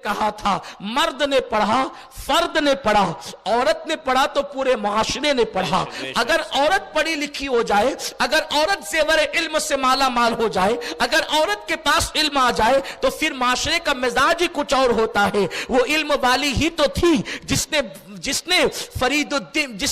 کہا تھا مرد نے پڑھا فرد نے پڑھا, عورت نے پڑھا تو پورے معاشرے نے پڑھا. اگر عورت پڑھی لکھی ہو جائے, اگر عورت زیور علم سے مالا مال ہو جائے, اگر عورت کے پاس علم آ جائے تو پھر معاشرے کا مزاج ہی کچھ اور ہوتا ہے. وہ علم والی ہی تو تھی جس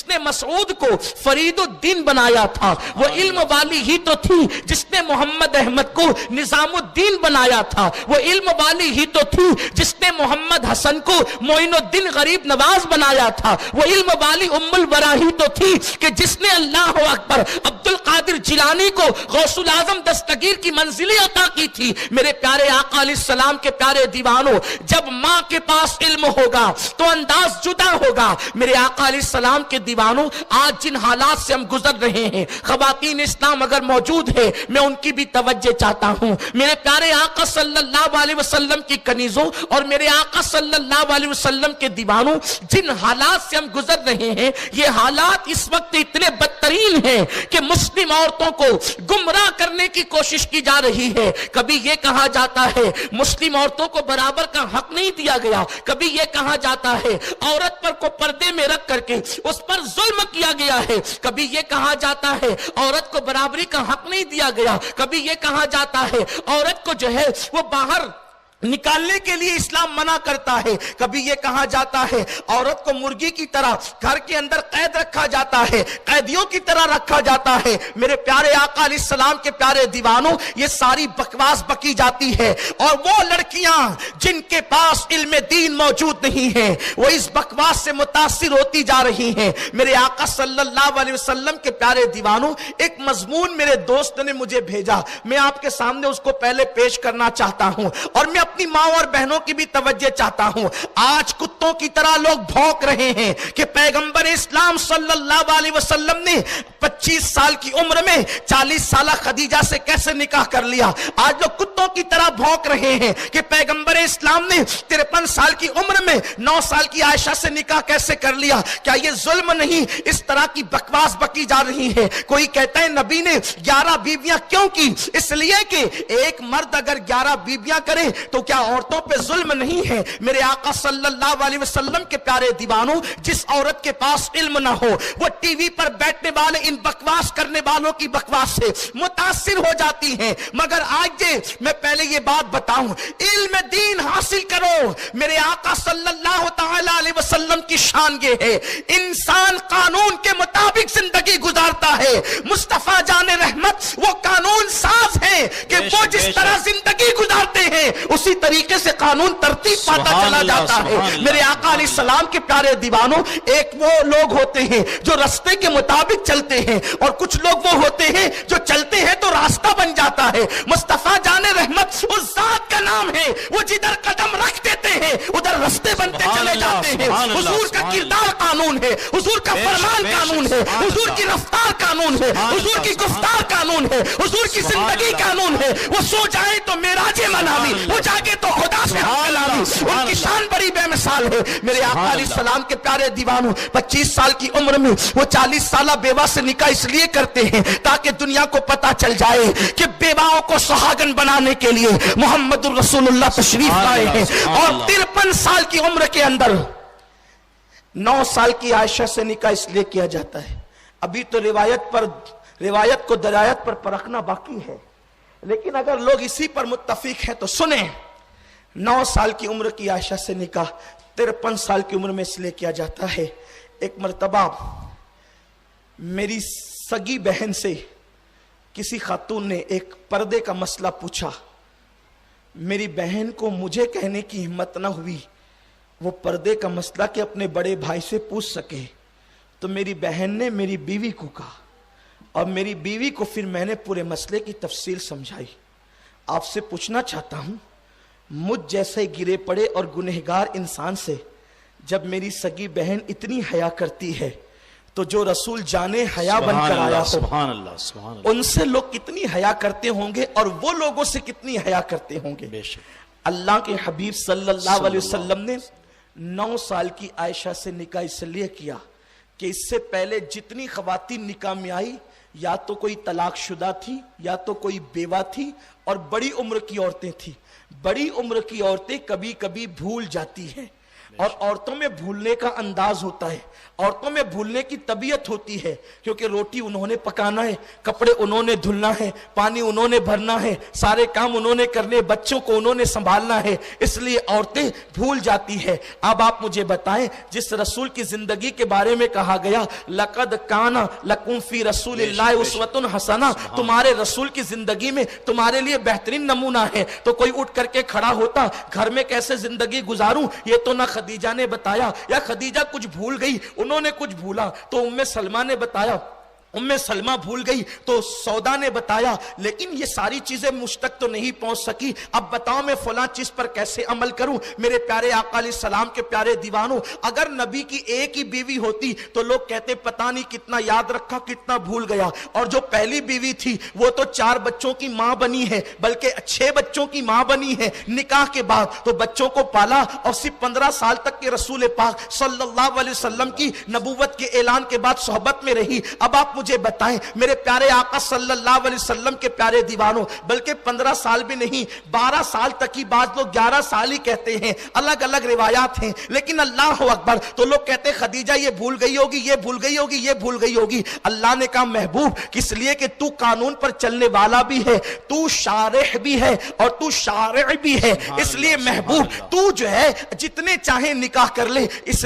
نے مسعود کو فرید الدین بنایا تھا. وہ علم والی ہی تو تھی جس نے محمد احمد کو نظام الدین بنایا تھا. وہ علم والی ہی تو تھی جس نے محمد حسن کو معین الدین غریب نواز بنایا تھا. وہ علم والی ام الورا ہی تو تھی کہ جس نے اللہ اکبر عبد القادر جیلانی کو غوث الاعظم دستگیر کی منزلیں عطا کی تھی. میرے پیارے آقا علیہ السلام کے پیارے دیوانوں, جب ماں کے پاس علم ہوگا تو انداز جدا ہوگا. میرے آقا علیہ السلام کے دیوانوں, آج جن حالات سے ہم گزر رہے ہیں, خواتین اسلام اگر موجود ہے میں ان کی بھی توجہ چاہتا ہوں. میرے پیارے آقا صلی اللہ علیہ وسلم کی کنیزوں اور میرے آقا صلی اللہ علیہ وسلم کے دیوانوں, جن حالات سے ہم گزر رہے ہیں, یہ حالات اس وقت اتنے بدترین ہیں کہ مسلم عورتوں کو گمراہ کرنے کی کوشش کی جا رہی ہے. کبھی یہ کہا جاتا ہے مسلم عورتوں کو برابر کا حق نہیں دیا گیا, کبھی یہ کہا جاتا ہے عورت پر کو پردے میں رکھ کر کے اس پر ظلم کیا گیا ہے, کبھی یہ کہا جاتا ہے عورت کو برابری کا حق نہیں دیا گیا, کبھی یہ کہا جاتا ہے عورت کو جو ہے وہ باہر نکالنے کے لیے اسلام منع کرتا ہے, کبھی یہ کہا جاتا ہے عورت کو مرغی کی طرح گھر کے اندر قید رکھا جاتا ہے, قیدیوں کی طرح رکھا جاتا ہے. میرے پیارے آقا علیہ السلام کے پیارے دیوانوں, یہ ساری بکواس بکی جاتی ہے. اور وہ لڑکیاں جن کے پاس علم دین موجود نہیں ہے وہ اس بکواس سے متاثر ہوتی جا رہی ہیں. میرے آقا صلی اللہ علیہ وسلم کے پیارے دیوانوں, ایک مضمون میرے دوست نے مجھے بھیجا, میں آپ کے سامنے اس کو پہلے پیش کرنا چاہتا ہوں اور میں اپنی ماں اور بہنوں کی بھی توجہ چاہتا ہوں. آج کتوں کی طرح لوگ بھونک رہے ہیں کہ پیغمبر اسلام صلی اللہ علیہ وسلم نے 25 سال کی عمر میں 40 سالہ خدیجہ سے کیسے نکاح کر لیا. آج لوگ کتوں کی طرح بھونک رہے ہیں کہ پیغمبر اسلام نے 53 سال کی عمر میں 9 سال کی عائشہ سے نکاح کیسے کر لیا. کیا یہ ظلم نہیں؟ اس طرح کی بکواس بکی جا رہی ہے. کوئی کہتا ہے نبی نے 11 بیویاں کیوں کی؟ اس لیے کہ ایک مرد اگر 11 بیویاں کرے تو کیا عورتوں پہ ظلم نہیں ہے؟ میرے آقا صلی اللہ علیہ وسلم کے پیارے دیوانوں, جس عورت کے پاس علم نہ ہو وہ ٹی وی پر بیٹھنے والے ان بکواس کرنے والوں کی بکواس سے متاثر ہو جاتی ہیں. مگر آج میں پہلے یہ بات بتاؤں, علم دین حاصل کرو. میرے آقا صلی اللہ تعالی علیہ وسلم کی شان یہ ہے, انسان قانون کے مطابق زندگی گزارتا ہے. مصطفیٰ جان رحمت وہ قانون ساز ہے کہ وہ جس طرح زندگی گزارتے ہیں اسی طریقے سے قانون ترتیب پاتا چلا جاتا ہے. میرے آقا علیہ السلام کے پیارے دیوانوں, ایک وہ لوگ ہوتے ہیں جو راستے کے مطابق چلتے ہیں اور کچھ لوگ وہ ہوتے ہیں جو چلتے ہیں تو راستہ بن جاتا ہے. مصطفیٰ جان رحمت اس ذات کا نام ہے, وہ جدھر قدم رکھ دیتے ہیں ادھر راستے بنتے چلے جاتے ہیں. حضور کا کردار قانون ہے, حضور کا فرمان قانون ہے, حضور کی رفتار قانون ہے, حضور کی گفتار قانون ہے, حضور کی زندگی قانون ہے. وہ سو جائے تو معراج مناوی, وہ جاگے تو خدا سے ہم کلامی. ان کی شان بڑی بے مثال ہے. میرے آقا علیہ السلام کے پیارے دیوانوں, 25 سال کی عمر میں وہ 40 سالہ بیوہ سے نکاح اس لیے کرتے ہیں تاکہ دنیا کو پتا چل جائے کہ بیواؤں کو سہاگن بنانے کے لیے محمد الرسول اللہ تشریف لائے ہیں. اور 53 سال کی عمر کے اندر 9 سال کی عائشہ سے نکاح اس لیے کیا جاتا ہے. ابھی تو روایت کو درایت پر پرکھنا باقی ہے, لیکن اگر لوگ اسی پر متفق ہیں تو سنیں. 9 سال کی عمر کی عائشہ سے نکاح 53 سال کی عمر میں اس لیے کیا جاتا ہے. ایک مرتبہ میری سگی بہن سے کسی خاتون نے ایک پردے کا مسئلہ پوچھا. میری بہن کو مجھے کہنے کی ہمت نہ ہوئی وہ پردے کا مسئلہ کہ اپنے بڑے بھائی سے پوچھ سکے, تو میری بہن نے میری بیوی کو کہا اور میری بیوی کو پھر میں نے پورے مسئلے کی تفصیل سمجھائی. آپ سے پوچھنا چاہتا ہوں, مجھ جیسے گرے پڑے اور گنہگار انسان سے جب میری سگی بہن اتنی حیا کرتی ہے تو جو رسول جانے حیا بن کر آیا ہو ان سے لوگ کتنی حیا کرتے ہوں گے اور وہ لوگوں سے کتنی حیا کرتے ہوں گے. اللہ کے حبیب صلی اللہ علیہ وسلم نے 9 سال کی عائشہ سے نکاح اس لیے کیا کہ اس سے پہلے جتنی خواتین نکاح میں آئی یا تو کوئی طلاق شدہ تھی یا تو کوئی بیوہ تھی اور بڑی عمر کی عورتیں تھی. بڑی عمر کی عورتیں کبھی کبھی بھول جاتی ہیں, اور عورتوں میں بھولنے کا انداز ہوتا ہے, عورتوں میں بھولنے کی طبیعت ہوتی ہے, کیونکہ روٹی انہوں نے پکانا ہے, کپڑے انہوں نے دھلنا ہے, پانی انہوں نے بھرنا ہے, سارے کام انہوں نے کرنے, بچوں کو انہوں نے سنبھالنا ہے, اس لیے عورتیں بھول جاتی ہے. اب آپ مجھے بتائیں, جس رسول کی زندگی کے بارے میں کہا گیا لقد کان لکم فی رسول اللہ اسوۃ حسنہ, تمہارے رسول کی زندگی میں تمہارے لیے بہترین نمونہ ہے, تو کوئی اٹھ کر کے کھڑا ہوتا, گھر میں کیسے زندگی گزاروں, یہ تو نہ خدیجہ نے بتایا, یا خدیجہ کچھ بھول گئی, انہوں نے کچھ بھولا تو ام سلمہ نے بتایا, ام سلمہ بھول گئی تو سودا نے بتایا, لیکن یہ ساری چیزیں مجھ تک تو نہیں پہنچ سکی. اب بتاؤ میں فلاں چیز پر کیسے عمل کروں. میرے پیارے آقا علیہ السلام کے پیارے دیوانوں, اگر نبی کی ایک ہی بیوی ہوتی تو لوگ کہتے پتہ نہیں کتنا یاد رکھا کتنا بھول گیا, اور جو پہلی بیوی تھی وہ تو 4 بچوں کی ماں بنی ہے, بلکہ 6 بچوں کی ماں بنی ہے نکاح کے بعد, تو بچوں کو پالا اور صرف 15 سال تک کے رسول پاک صلی اللہ علیہ وسلم کی نبوت کے اعلان کے بعد صحبت میں رہی. اب آپ مجھے بتائیں میرے پیارے آقا صلی اللہ علیہ وسلم کے پیارے دیوانوں, بلکہ 15 سال بھی نہیں 12 سال تک ہی, بعض لوگ 11 سال ہی کہتے ہیں, الگ الگ روایات ہیں, لیکن اللہ اکبر, تو لوگ کہتے خدیجہ یہ بھول گئی ہوگی, یہ بھول گئی ہوگی, یہ بھول گئی ہوگی. اللہ نے کہا محبوب, کس لیے کہ تو قانون پر چلنے والا بھی ہے, تو شارح بھی ہے اور تو شارع بھی ہے, اس لیے محبوب تو جو ہے جتنے چاہیں نکاح کر لے, اس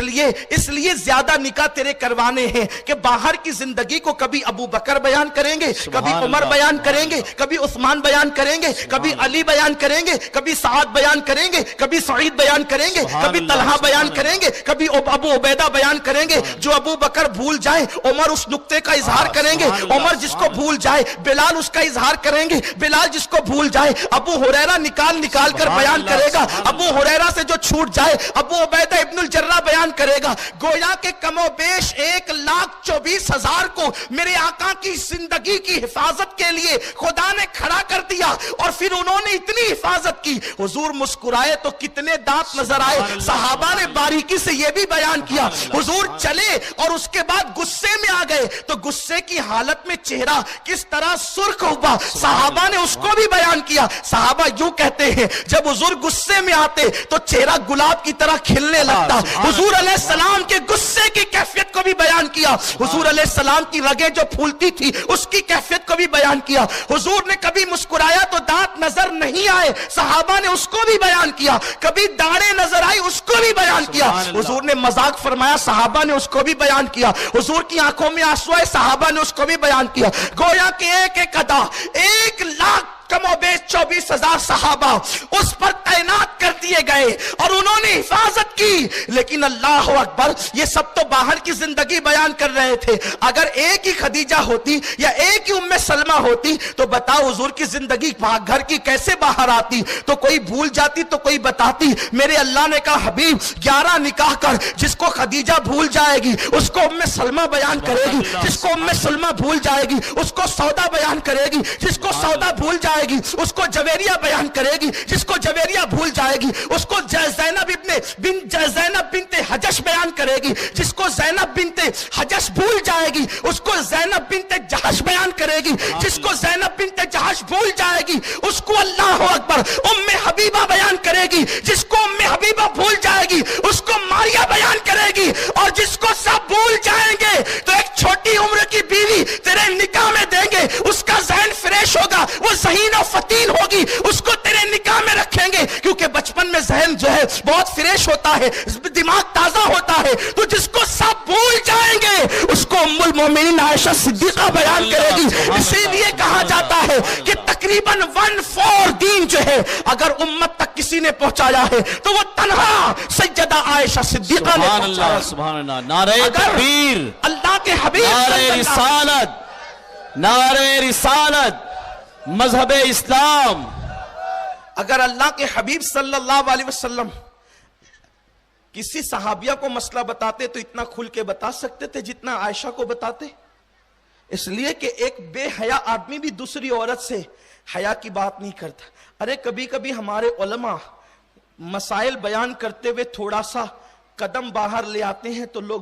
لیے زیادہ نکاح تیرے کروانے ہیں کہ باہر کی زندگی کو کبھی ابو بکر بیان کریں گے, کبھی عمر بیان کریں گے, کبھی عثمان بیان کریں گے, کبھی علی بیان کریں گے, کبھی سعد بیان کریں گے, کبھی سعید بیان کریں گے, کبھی طلحہ بیان کریں گے, کبھی ابو عبیدہ بیان کریں گے. جو ابو بکر بھول جائیں عمر اس نقطے کا اظہار کریں گے, عمر جس کو بھول جائے بلال اس کا اظہار کریں گے, بلال جس کو بھول جائے ابو ہریرہ نکال کر بیان کرے گا, ابو ہریرہ سے جو چھوٹ جائے ابو عبیدہ ابن الجراح بیان کرے گا. گویا کہ کم و بیش 1,24,000 کو میرے آقا کی زندگی کی حفاظت کے لیے خدا نے کھڑا کر دیا, اور پھر انہوں نے اتنی حفاظت کی, حضور مسکرائے تو کتنے دانت نظر آئے. صحابہ نے باریکی سے یہ بھی بیان کیا, حضور چلے اور اس کے بعد غصے میں آ گئے تو غصے کی حالت میں چہرہ کس طرح سرخ ہوا, صحابہ نے اس کو بھی بیان کیا. صحابہ یوں کہتے ہیں جب حضور غصے میں آتے تو چہرہ گلاب کی طرح کھلنے لگتا. حضور علیہ السلام کے غصے کی کیفیت کو بھی بیان کیا, حضور علیہ السلام کی رگیں جو پھولتی تھی اس کی کیفیت کو بھی بیان کیا. حضور نے کبھی مسکرایا تو دانت نظر نہیں آئے, صحابہ نے اس کو بھی بیان کیا. کبھی داڑھیں نظر آئی اس کو بھی بیان کیا. حضور نے مذاق فرمایا, صحابہ نے اس کو بھی بیان کیا. حضور کی آنکھوں میں آنسو آئے, صحابہ نے اس کو بھی بیان کیا. گویا کہ ایک ایک ادا 1,00,000 کم و بیش 24,000 صحابہ اس پر تعینات کر دیے گئے اور انہوں نے حفاظت کی. لیکن اللہ اکبر, یہ سب تو باہر کی زندگی بیان کر رہے تھے. اگر ایک ہی خدیجہ ہوتی یا ایک ہی ام سلمہ ہوتی تو بتاؤ حضور کی زندگی گھر کی کیسے باہر آتی. تو کوئی بھول جاتی تو کوئی بتاتی. میرے اللہ نے کہا حبیب 11 نکاح کر, جس کو خدیجہ بھول جائے گی اس کو ام سلمہ بیان کرے گی, جس کو ام سلمہ بھول جائے گی اس کو سودا بیان کرے گی, جس کو سودا بھول جائے گی اس کو جویریہ بیان کرے گی, جس کو جویریہ بھول جائے گی اس کو زینب بنت حجش بیان کرے گی, جس کو زینب بنت حجش بھول جائے گی اس کو زینب بنت جہش بیان کرے گی, جس کو زینب بنت جہش بھول جائے گی اس کو اللہ اکبر ام حبیبہ بیان کرے گی, جس کو ام حبیبہ بھول جائے گی اس کو ماریہ بیان کرے گی. اور جس کو سب بھول جائیں گے تو ایک چھوٹی عمر کی بیوی تیرے نکاح میں دیں گے, اس کا ذہن فریش ہوگا, وہ ذہین و فتین ہوگی, اس کو تیرے نکاح میں رکھیں گے, کیونکہ بچپن میں ذہن جو ہے بہت فریش ہوتا ہے, دماغ تازہ ہوتا ہے. تو جس کو سب بھول جائیں گے اس کو ام المومنین عائشہ صدیقہ بیان کرے گی. اسی لیے کہا جاتا ہے کہ تقریباً 1/4 دین جو ہے اگر امت تک کسی نے پہنچایا ہے تو وہ تنہا سیدہ عائشہ صدیقہ نے پہنچایا. سبحان اللہ, نعرہ تکبیر, اللہ کے حبیب نعرہ رسالت, نعرہ رسالت, مذہب اسلام. اگر اللہ کے حبیب صلی اللہ علیہ وسلم کسی صحابیہ کو مسئلہ بتاتے تو اتنا کھل کے بتا سکتے تھے جتنا عائشہ کو بتاتے. اس لیے کہ ایک بے حیا آدمی بھی دوسری عورت سے حیا کی بات نہیں کرتا. ارے کبھی کبھی ہمارے علماء مسائل بیان کرتے ہوئے تھوڑا سا قدم باہر لے آتے ہیں تو لوگ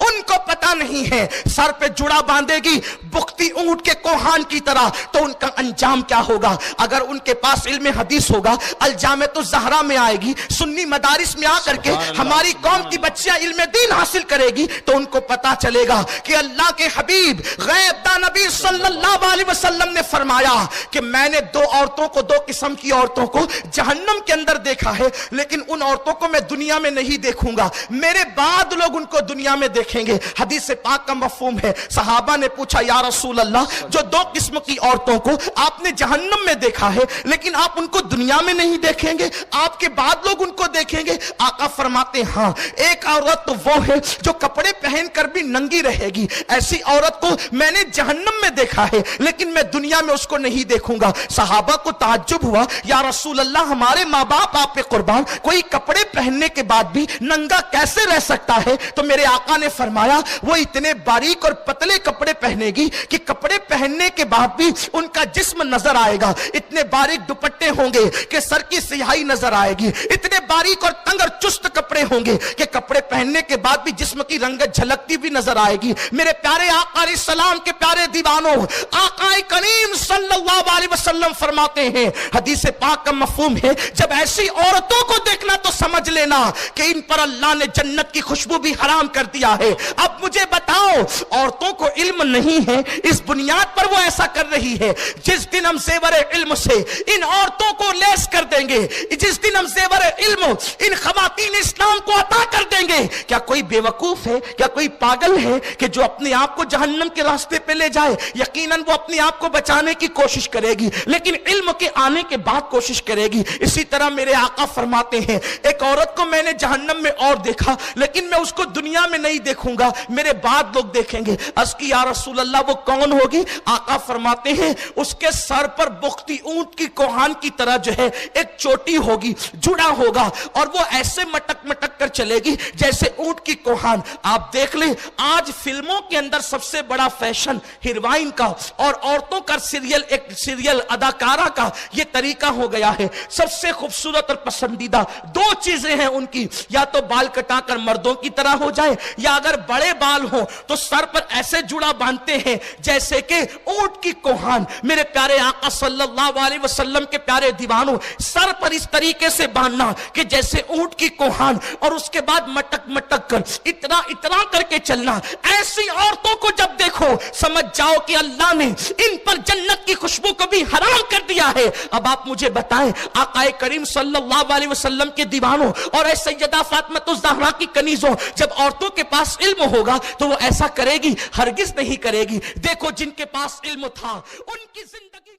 ان کو پتا نہیں ہے. سر پہ جڑا باندھے گی بختی اونٹ کے کوہان کی طرح تو ان کا انجام کیا ہوگا. اگر ان کے پاس علم حدیث ہوگا, الجامعۃ الزہرا میں آئے گی, سنی مدارس میں آ کر کے ہماری قوم کی بچیاں علم دین حاصل کرے گی, تو ان کو پتا چلے گا کہ اللہ کے حبیب غیب داں نبی صلی اللہ علیہ وسلم نے فرمایا کہ میں نے دو عورتوں کو, دو قسم کی عورتوں کو جہنم کے اندر دیکھا ہے, لیکن ان عورتوں کو میں دنیا میں نہیں دیکھوں گا, میرے بعد لوگ ان کو دنیا میں دیکھیں گے. حدیث پاک کا مفہوم ہے. صحابہ نے پوچھا یا رسول اللہ, جو دو قسم کی عورتوں کو آپ نے جہنم میں دیکھا ہے لیکن آپ ان کو دنیا میں نہیں دیکھیں گے, آپ کے بعد لوگ ان کو دیکھیں گے. آقا فرماتے ہیں ہاں, ایک عورت تو وہ ہے جو کپڑے پہن کر بھی ننگی رہے گی, ایسی عورت کو میں نے جہنم میں دیکھا ہے لیکن میں دنیا میں اس کو نہیں دیکھوں گا. صحابہ کو تعجب ہوا, یا رسول اللہ ہمارے ماں باپ آپ پہ قربان, کوئی کپڑے پہننے کے بعد بھی ننگا کیسے رہ سکتا ہے؟ تو میرے آقا نے فرمایا وہ اتنے باریک اور پتلے کپڑے پہنے گی کہ کپڑے پہننے کے بعد بھی ان کا جسم نظر آئے گا, اتنے باریک دوپٹے ہوں گے کہ سر کی سیاہی نظر آئے گی, اتنے باریک اور تنگ اور چست کپڑے ہوں گے کہ کپڑے پہننے کے بعد بھی جسم کی رنگت جھلکتی بھی نظر آئے گی. میرے پیارے آقا علیہ السلام کے پیارے دیوانوں, آقا کریم صلی اللہ علیہ وسلم فرماتے ہیں, حدیث پاک کا مفہوم ہے, جب ایسی عورتوں کو دیکھنا تو سمجھ لینا کہ ان پر اللہ نے جنت کی خوشبو بھی حرام کر دیا ہے. اب مجھے بتاؤ, عورتوں کو علم نہیں ہے, اس بنیاد پر وہ ایسا کر رہی ہے. جس دن ہم زیور علم سے ان عورتوں کو لیس کر دیں گے, جس دن ہم زیور علم ان خواتین اسلام کو عطا کر دیں گے, کیا کوئی بے وقوف ہے, کیا کوئی پاگل ہے کہ جو اپنے آپ کو جہنم کے راستے پہ لے جائے؟ یقیناً وہ اپنے آپ کو بچانے کی کوشش کرے گی لیکن علم کے آنے کے بعد کوشش کرے گی. اسی طرح میرے آقا فرماتے ہیں, ایک عورت کو میں نے جہنم میں اور دیکھا لیکن میں اس کو دنیا میں نہیں دیکھوں گا, میرے بعد لوگ دیکھیں گے. عرض کی یا رسول اللہ وہ کون ہوگی؟ آقا فرماتے ہیں اس کے سر پر بختی اونٹ کی کوہان کی طرح جو ہے ایک چوٹی ہوگی, جڑا ہوگا, اور وہ ایسے مٹک مٹک کر چلے گی جیسے اونٹ کی کوہان. آپ دیکھ لیں آج فلموں کے اندر سب سے بڑا فیشن ہیروائن کا اور عورتوں کا سیریل اداکارہ کا یہ طریقہ ہو گیا ہے. سب سے خوبصورت اور پسندیدہ دو چیزیں ہیں ان کی, یا تو بال کٹا کر مردوں کی طرح ہو جائے, یا اگر بڑے بال ہوں تو سر پر ایسے جڑا باندھتے ہیں جیسے کہ اونٹ کی کوہان. میرے پیارے آقا صلی اللہ علیہ وسلم کے پیارے دیوانوں, سر پر اس طریقے سے باندھنا کہ جیسے اونٹ کی کوہان, اور اس کے بعد مٹک مٹک کر اتنا اتنا کر کے چلنا. ایسی عورتوں کو جب دیکھو سمجھ جاؤ کہ اللہ نے ان پر جنت کی خوشبو کو بھی حرام کر دیا ہے. اب آپ مجھے بتائیں, آقا کریم صلی اللہ علیہ وسلم کے دیوانوں اور اے سیدہ فاطمہ الزہرا کی کنیزوں, جب عورتوں کے پاس علم ہوگا تو وہ ایسا کرے گی؟ ہرگز نہیں کرے گی. دیکھو جن کے پاس علم تھا ان کی زندگی